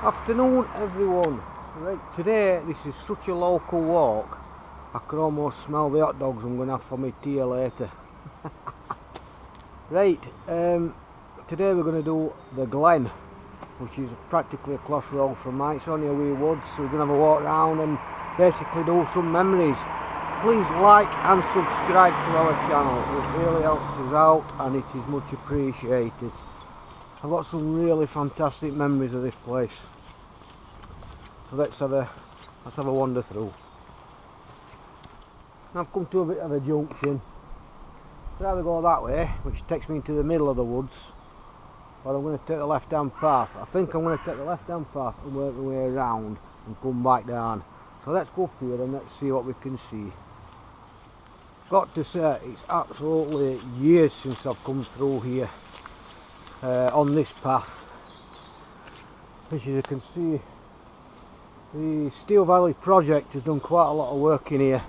Afternoon everyone. Right, today this is such a local walk I can almost smell the hot dogs I'm going to have for my tea later. Right, today we're going to do the Glen, which is practically across the road from mine. It's only a wee woods, so we're going to have a walk around and basically do some memories. Please like and subscribe to our channel, it really helps us out and it is much appreciated. I've got some really fantastic memories of this place, so let's have a wander through. Now I've come to a bit of a junction. I'll either go that way, which takes me into the middle of the woods, or I'm going to take the left hand path. I think I'm going to take the left hand path and work my way around and come back down. So let's go up here and let's see what we can see. Got to say, it's absolutely years since I've come through here on this path. As you can see, the Steel Valley project has done quite a lot of work in here,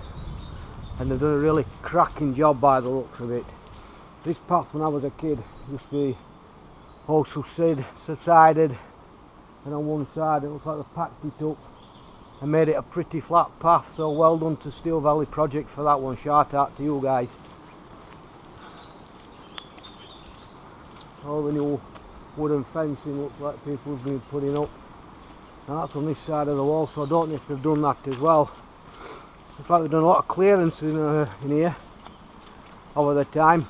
and they've done a really cracking job by the looks of it. This path when I was a kid used to be all subsided, and on one side it looks like they've packed it up and made it a pretty flat path, so well done to Steel Valley project for that one. Shout out to you guys. All the new wooden fencing looks like people have been putting up, and that's on this side of the wall, so I don't know if they've done that as well. Looks like they've done a lot of clearance in here over the time.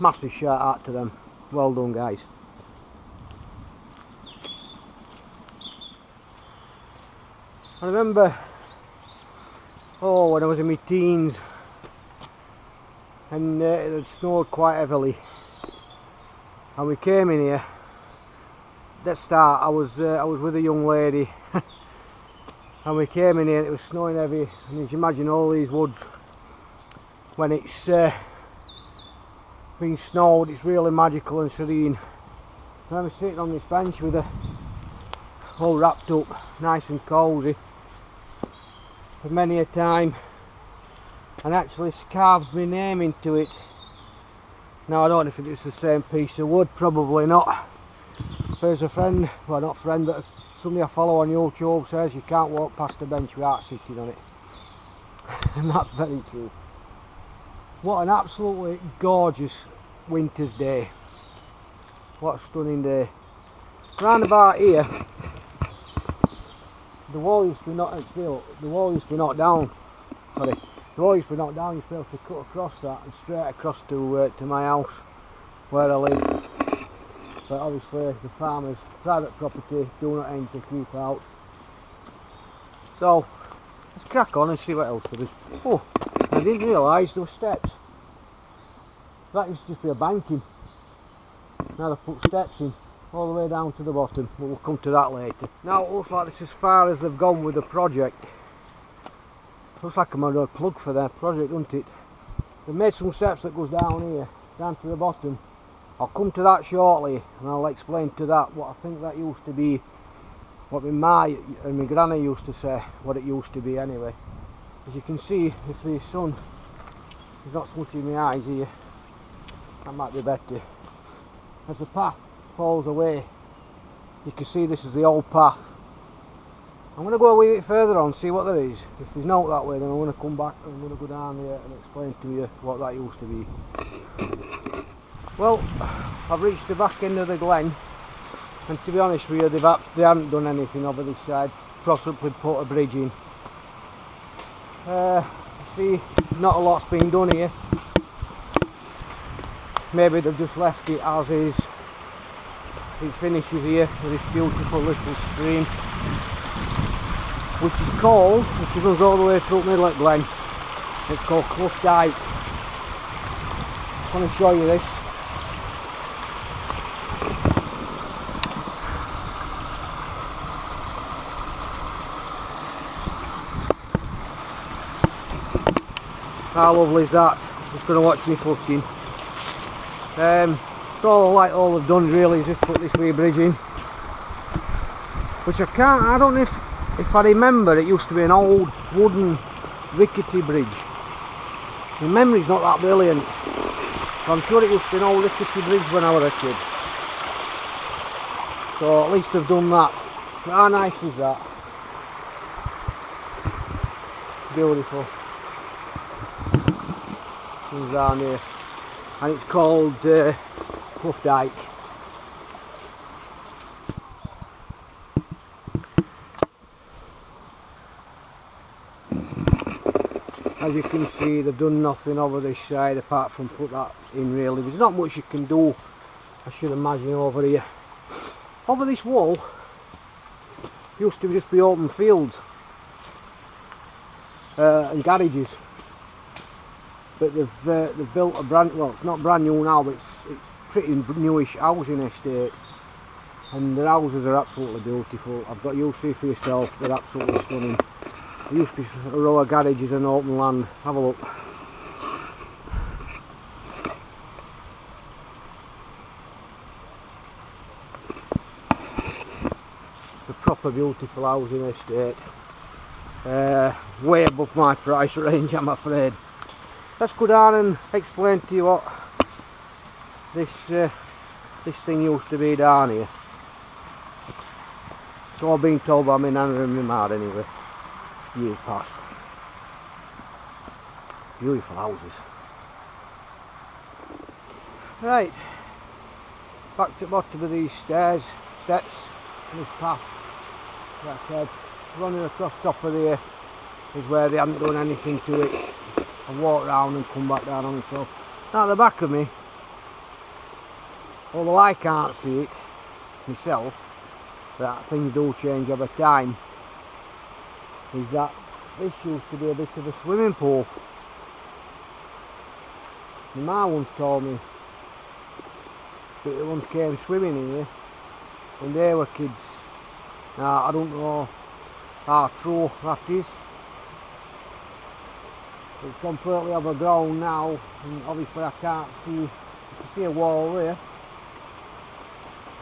Massive shout out to them, well done guys. I remember, when I was in my teens and it had snowed quite heavily, and we came in here. At start I was with a young lady and we came in here and it was snowing heavy, and you can imagine all these woods when it's been snowed, it's really magical and serene. And I was sitting on this bench with her all wrapped up nice and cosy for many a time, and actually carved my name into it. Now I don't know if it's the same piece of wood, probably not. There's a friend, well not friend, but somebody I follow on YouTube says you can't walk past a bench without sitting on it. And that's very true. What an absolutely gorgeous winter's day. What a stunning day. Round about here, the wall used to be knocked down. The wall used to be knocked down. Sorry. The wall used to be knocked down. You used to be able to cut across that and straight across to my house where I live. But obviously the farmers, private property, do not aim to keep out. So let's crack on and see what else there is. Oh, I didn't realise there were steps. That used to just be a banking. Now they've put steps in all the way down to the bottom, but we'll come to that later. Now it looks like this is as far as they've gone with the project. Looks like I'm a plug for their project, doesn't it? They've made some steps that goes down here, down to the bottom. I'll come to that shortly and I'll explain to that what I think that used to be, what my ma and my granny used to say, what it used to be anyway. As you can see, if the sun is not smudging my eyes here, that might be better. As the path falls away, you can see this is the old path. I'm going to go a wee bit further on, see what there is. If there's no that way, then I'm going to come back and I'm going to go down here and explain to you what that used to be. Well, I've reached the back end of the Glen, and to be honest with you, they haven't done anything over this side, possibly put a bridge in. See, not a lot's been done here. Maybe they've just left it as is. It finishes here with this beautiful little stream, which runs all the way through the middle of Glen. It's called Clough Dyke. I want to show you this. How lovely is that? Just going to watch me footing. So all they've done really is just put this wee bridge in, which I don't know if I remember, it used to be an old wooden rickety bridge. My memory's not that brilliant, but I'm sure it used to be an old rickety bridge when I was a kid. So So at least they've done that. But how nice is that? Beautiful. Things down here. And it's called Clough Dyke. As you can see, they've done nothing over this side apart from put that in really. There's not much you can do, I should imagine, over here. Over this wall used to just be open fields and garages. But they've built a brand, well, it's not brand new now, but it's pretty newish housing estate. And the houses are absolutely beautiful. You'll see for yourself, they're absolutely stunning. There used to be a row of garages and open land. Have a look. It's a proper beautiful housing estate. Way above my price range, I'm afraid. Let's go down and explain to you what this thing used to be down here. So I've been told by my nana and my mad anyway. Years past. Beautiful houses. Right, back to the bottom of these steps, and this path. Like I said, running across top of there is where they haven't done anything to it. I walk round and come back down on it. So at the back of me, although I can't see it myself, that things do change over time, is that this used to be a bit of a swimming pool. My ma once told me that they once came swimming in here when they were kids. Now I don't know how true that is. It's completely overgrown now, and obviously I can't see. You can see a wall there,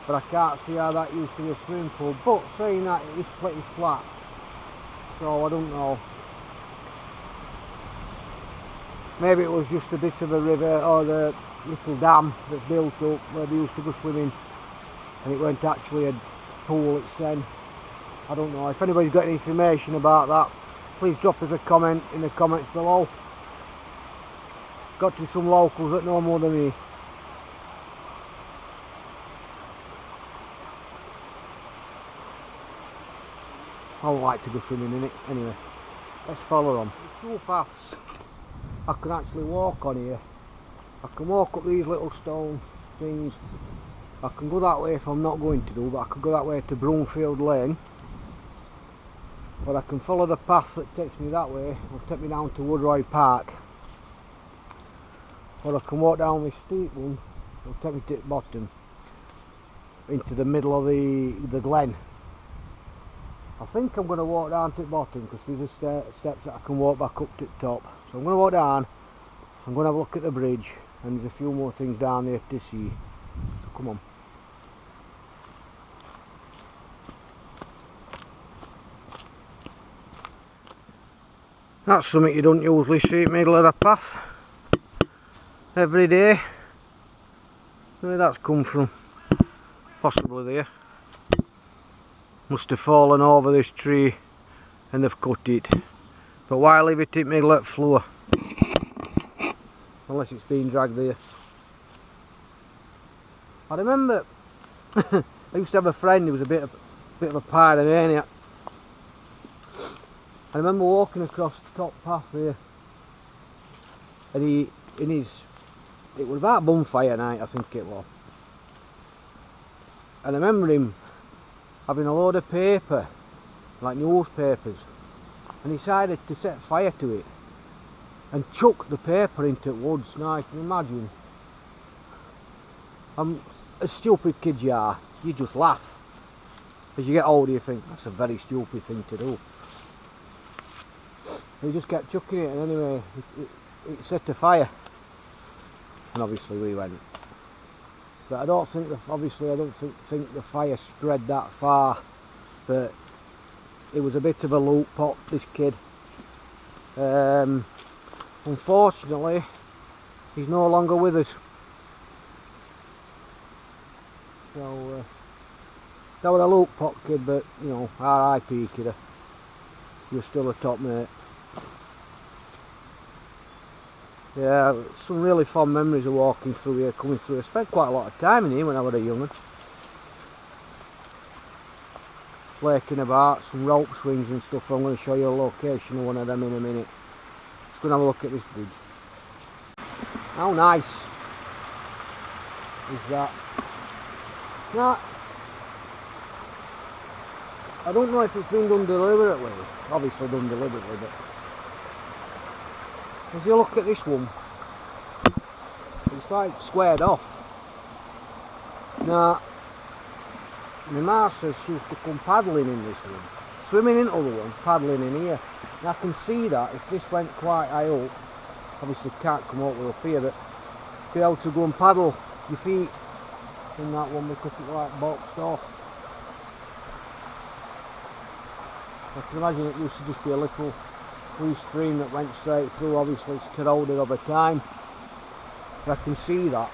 but I can't see how that used to be a swimming pool. But saying that, it is pretty flat. So I don't know. Maybe it was just a bit of a river or the little dam that's built up where they used to go swimming, and it weren't actually a pool itself. I don't know. If anybody's got any information about that, please drop us a comment in the comments below. Got to be some locals that know more than me. I don't like to go swimming in it. Anyway, let's follow on. There's two paths I can actually walk on here. I can walk up these little stone things. I can go that way if I'm not going to do, but I could go that way to Broomfield Lane. But I can follow the path that takes me that way. It'll take me down to Woodroyd Park. Or I can walk down this steep one. It'll take me to the bottom, into the middle of the Glen. I think I'm going to walk down to the bottom because there's a steps that I can walk back up to the top. So I'm going to walk down, I'm going to have a look at the bridge, and there's a few more things down there to see. So come on. That's something you don't usually see in the middle of the path every day. Where that's come from? Possibly there. Must have fallen over this tree and they've cut it. But why leave it in the middle of the floor? Unless it's been dragged there. I remember I used to have a friend who was a bit of a pyromaniac. I remember walking across the top path there, and it was about bonfire night, I think it was. And I remember him having a load of paper, like newspapers, and he decided to set fire to it and chuck the paper into the woods. Now you can imagine, as stupid kids you are, you just laugh. As you get older you think, that's a very stupid thing to do. He just kept chucking it, and anyway, it set a fire, and obviously we went. But I don't think think the fire spread that far. But it was a bit of a loot pot, this kid. Unfortunately, he's no longer with us. So That was a Luke Pot kid, but you know, R.I.P. kidder. You're still a top mate. Yeah, some really fond memories of walking through here, coming through. I spent quite a lot of time in here when I was a young'un. Flaking about, some rope swings and stuff. I'm going to show you a location of one of them in a minute. Just going to have a look at this bridge. How nice is that? Now, I don't know if it's been done deliberately. Obviously done deliberately, but as you look at this one, it's like squared off. Now, my ma says she used to come paddling in this one, swimming into the one, paddling in here. And I can see that if this went quite high up, obviously can't come over up here, but be able to go and paddle your feet in that one because it's like boxed off. I can imagine it used to just be a little free stream that went straight through. Obviously it's corroded over time. But I can see that.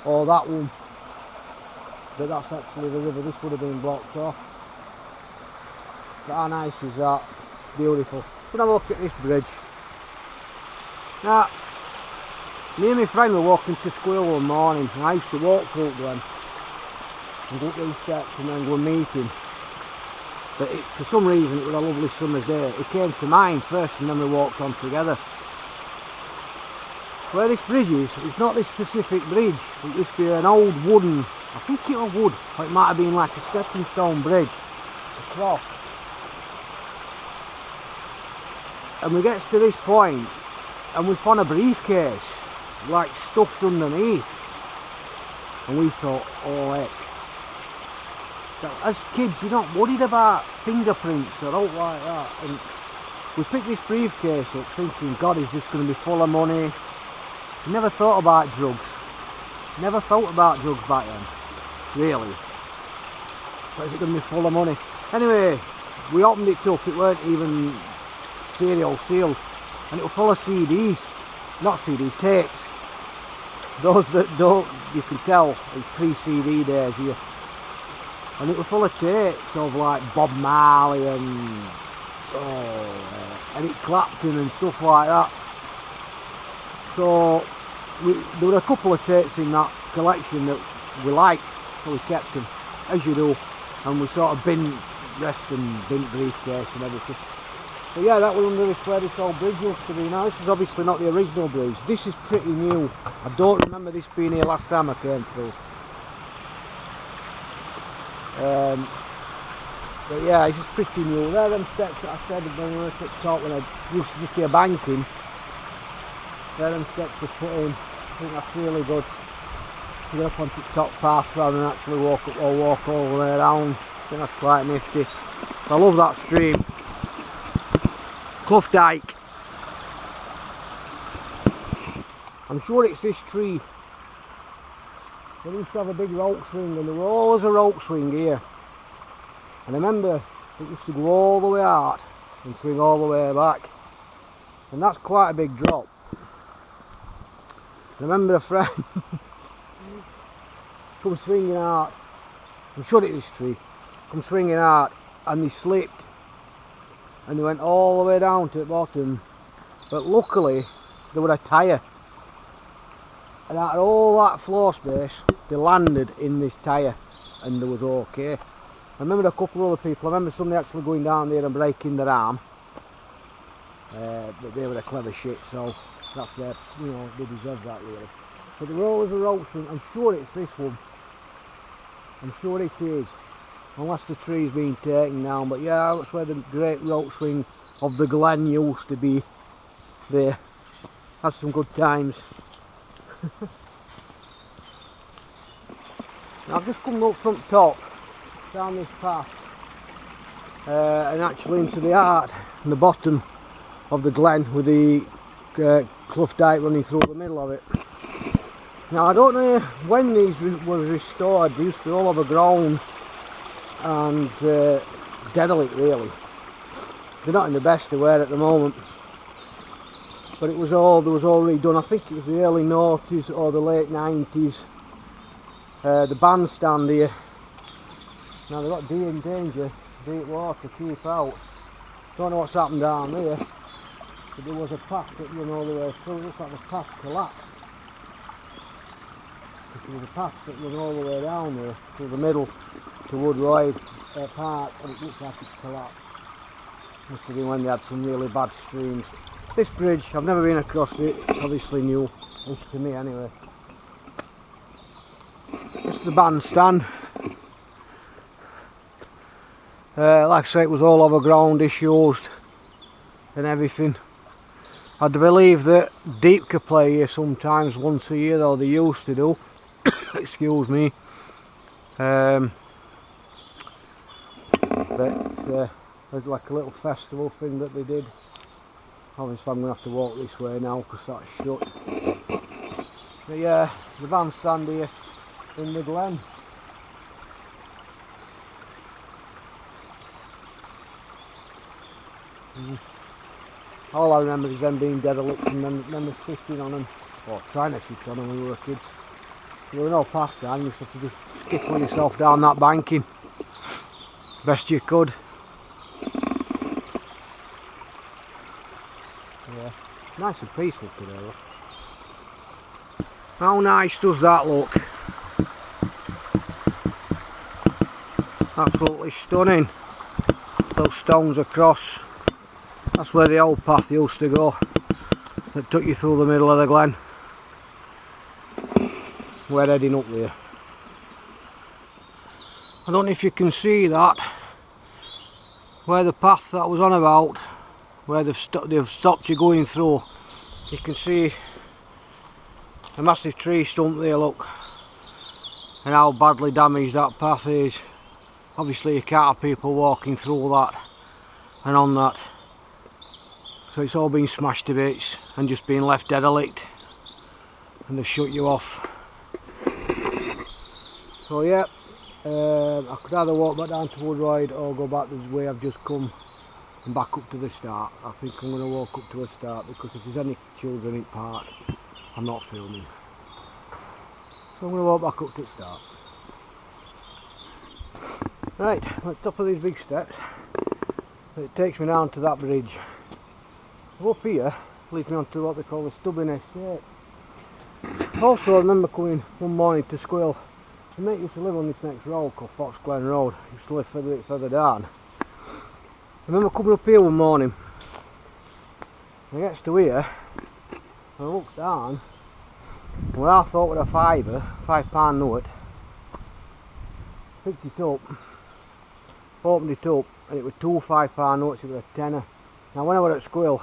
Or that one. But that's actually the river. This would have been blocked off. But how nice is that? Beautiful. We'll have a look at this bridge. Now, me and my friend were walking to school one morning. I used to walk through Glen and go up these steps and then go and meet him. But for some reason it was a lovely summer's day. It came to mind first and then we walked on together. Where this bridge is, it's not this specific bridge. It used to be an old wooden, I think it was wood, or it might have been like a stepping stone bridge across. And we get to this point and we found a briefcase like stuffed underneath. And we thought, oh heck. As kids, you're not worried about fingerprints or out like that. And we picked this briefcase up thinking, God, is this going to be full of money? Never thought about drugs. Never thought about drugs back then, really. But is it going to be full of money? Anyway, we opened it up, it weren't even serial sealed. And it was full of CDs. Not CDs, tapes. Those that don't, you can tell, it's pre-CD days here. And it was full of tapes of like Bob Marley and Eric Clapton and stuff like that. So there were a couple of tapes in that collection that we liked, so we kept them, as you do. And we sort of bin rest and bin briefcase and everything. But yeah, that was under where this old bridge used to be. Now this is obviously not the original bridge. This is pretty new. I don't remember this being here last time I came through. But yeah, it's just pretty new. There are them steps that I said when we were at the top when I used to just be a banking. There are them steps we put in. I think that's really good. To get up onto the top path rather than actually walk up or walk all the way around. I think that's quite nifty. I love that stream. Clough Dyke. I'm sure it's this tree. We used to have a big rope swing and there was always a rope swing here. And I remember it used to go all the way out and swing all the way back. And that's quite a big drop. I remember a friend come swinging out, I'm sure it's this tree, come swinging out and they slipped. And they went all the way down to the bottom. But luckily there was a tyre. And out of all that floor space, they landed in this tyre and they was okay. I remember a couple of other people, I remember somebody actually going down there and breaking their arm. But they were a clever shit, so that's their, you know, they deserve that really. But there was always a rope swing, I'm sure it's this one. I'm sure it is. Unless the tree's been taken down, but yeah, that's where the great rope swing of the Glen used to be there. Had some good times. Now I've just come up from the top, down this path, and actually into the heart and the bottom of the Glen with the Clough Dyke running through the middle of it. Now I don't know when these were restored, they used to be all overgrown and derelict really. They're not in the best of wear at the moment. But it was all, there was all redone. I think it was the early noughties or the late 90s. The bandstand here Now they've got deer in danger, deep water, keep out. Don't know what's happened down there, but there was a path that ran all the way through. It looks like the path collapsed. There was a path that ran all the way down there, through the middle to Woodroyd Park, and it looks like it's collapsed. Must have been when they had some really bad streams. This bridge, I've never been across it, obviously new, at least to me anyway. This is the bandstand. Like I say, it was all overground, disused and everything. I believe that Deepcar play here sometimes once a year, though they used to do. Excuse me. But there's like a little festival thing that they did. Obviously I'm going to have to walk this way now because that's shut. But yeah, the bandstand here in the Glen. All I remember is them being derelict and them sitting on them, or trying to sit on them when we were kids. There were no path down, you used to have to just skickle yourself down that banking best you could. Yeah, nice and peaceful today look. How nice does that look? Absolutely stunning. Little stones across. That's where the old path used to go that took you through the middle of the Glen. We're heading up there. I don't know if you can see that, where the path that I was on about, where they've stopped you going through. You can see a massive tree stump there, look, and how badly damaged that path is. Obviously you can't have people walking through that and on that. So it's all been smashed to bits and just been left derelict, and they've shut you off. So yeah, I could either walk back down to Woodroyd or go back the way I've just come and back up to the start. I think I'm going to walk up to the start because if there's any children in the park, I'm not filming. So I'm going to walk back up to the start. Right, I'm at the top of these big steps. It takes me down to that bridge. Up here leads me on to what they call the Stubbing Estate. Also I remember coming one morning to Squill. The mate used to live on this next road called Fox Glen Road. He used to live a bit further down. I remember coming up here one morning. I gets to here and I looked down, and what I thought was a £5 note, picked it up, opened it up, and it was two £5 notes. It was a tenner. Now when I was at Squill,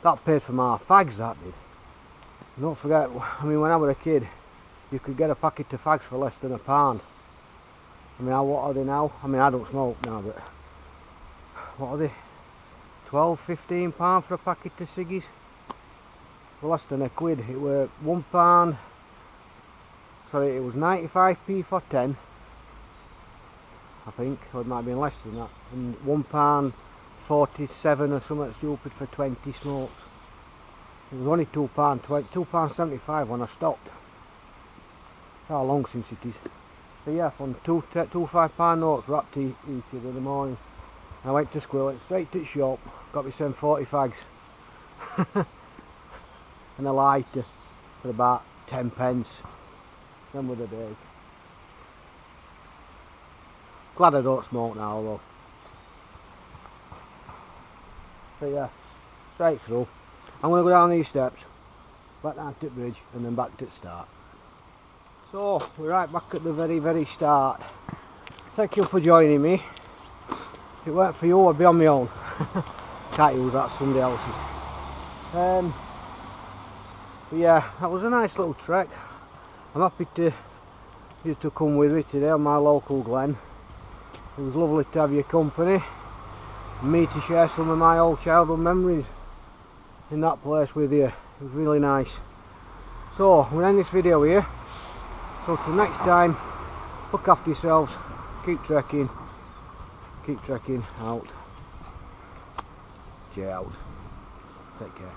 that paid for my fags, that did. And don't forget, I mean, when I was a kid, you could get a packet of fags for less than £1. I mean, what are they now? I mean, I don't smoke now, but what are they? £12–15 for a packet of ciggies? For less than £1. It were £1. Sorry, it was 95p for 10, I think, or it might have been less than that, and £1.47 or something stupid for 20 smokes. It was only £2.75 when I stopped. How long since it is. But yeah, from two £5 notes wrapped each other in the morning. I went to Squill, went straight to the shop, got me some 40 fags and a lighter for about 10 pence. Them were the days. Glad I don't smoke now though. So yeah, straight through. I'm going to go down these steps, back down to the bridge and then back to the start. So we're right back at the very start. Thank you for joining me. If it weren't for you I'd be on my own. Can't use that, somebody else's. But yeah, that was a nice little trek. I'm happy to you to come with me today on my local Glen. It was lovely to have your company, and me to share some of my old childhood memories in that place with you. It was really nice. So I'm going to end this video here. So till next time, look after yourselves, keep trekking out. Jay out. Take care.